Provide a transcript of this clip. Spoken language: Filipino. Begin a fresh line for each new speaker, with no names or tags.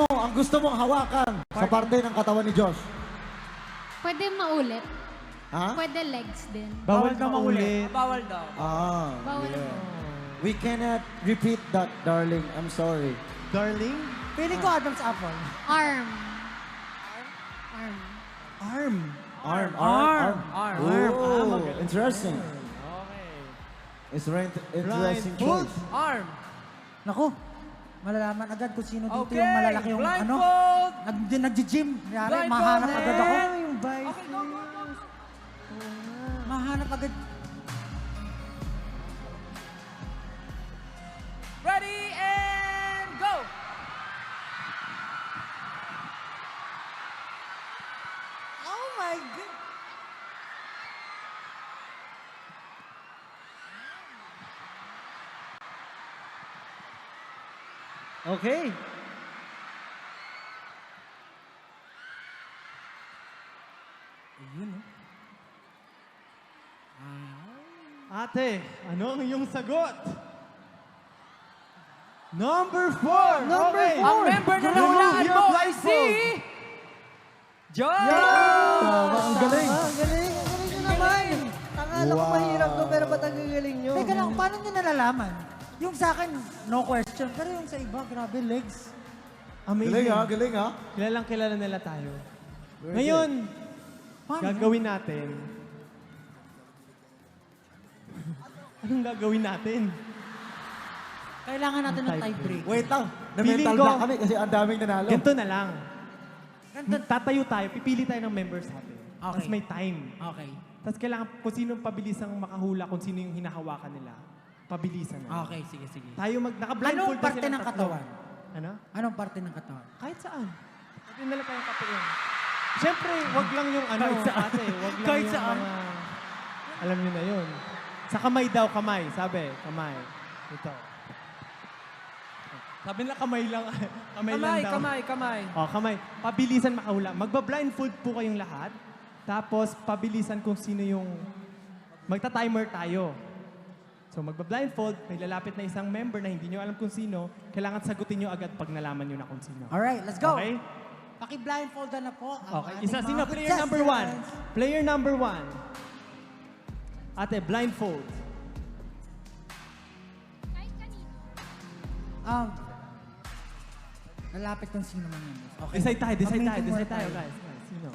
mo ang gusto mong hawakan sa parte ng katawan ni Josh?
Pwede maulit.
Ha?
Pwede legs din.
Bawal na maulit.
Bawal daw.
Bawal
yeah.
po.
We cannot repeat that, darling. I'm sorry.
Darling?
Pili ko Adam's apple.
Arm. Arm.
Arm.
Arm. Oh,
magaling.
interesting.
Okay.
It's very interesting
Blindfold.
choice.
Arm.
Naku, malalaman agad kung sino dito
Okay.
yung malalaki yung ano.
Blindfold.
Nag-gym. Yari,
Blindfold
mahanap agad ako.
and-
Yung
Okay, go, go, go.
Mahanap agad.
Ready and go.
Oh my God.
Okay.
Ayun, oh.
Ate, ano ang iyong sagot? Number 4. Okay.
Ang member na nahulaan
Your
mo ay
blindfold.
si... Joy!
Ang galing.
Ang galing nyo naman. Akala ko mahirap to, pero ba't ang gagaling nyo?
Teka lang, paano nyo nalalaman? Yung sa akin, no question. Pero yung sa iba, grabe, legs.
Amazing.
Galing ha, galing ha.
Kilalang kilala nila tayo. Ngayon,
Paano?
gagawin natin. Anong gagawin natin?
Kailangan natin ng tie break.
Wait lang.
Feeling
Na-mental
ko-
block kami kasi ang daming nanalo.
Ganito na lang.
Ganito.
Tatayo tayo, pipili tayo ng members natin.
Okay.
Tapos may time.
Okay.
Tapos kailangan kung sino pabilisang makahula, kung sino yung hinahawakan nila. Pabilisan na.
Okay, sige, sige.
Tayo naka-blindfold
Anong
na
parte
silang
ng
tatlo.
katawan?
Ano?
Anong parte ng katawan?
Kahit saan. Pwede nila tayong kapiin. Siyempre, wag lang yung ano,
Kahit saan.
ate. Wag lang
Kahit
yung
saan.
mga... Alam niyo na yun. Sa kamay daw, kamay. Sabi, kamay. Ito. Sabi nila kamay lang. kamay lang
Kamay,
daw.
kamay, kamay.
Oh, kamay. Pabilisan makahula. Magba-blindfold po kayong lahat. Tapos, pabilisan kung sino yung... Magta-timer tayo. So, magba-blindfold. May lalapit na isang member na hindi nyo alam kung sino. Kailangan sagutin nyo agad pag nalaman nyo na kung sino.
Alright, let's go.
Okay?
Paki-blindfold na po. ang
Okay.
ating
Isa,
mga
sino? Player number 1.
contestants.
Player number 1. Ate, blindfold.
Lalapit kung sino man yun. Okay.
Decide tayo,
Mag-meeting muna
guys.
tayo.
Guys, sino?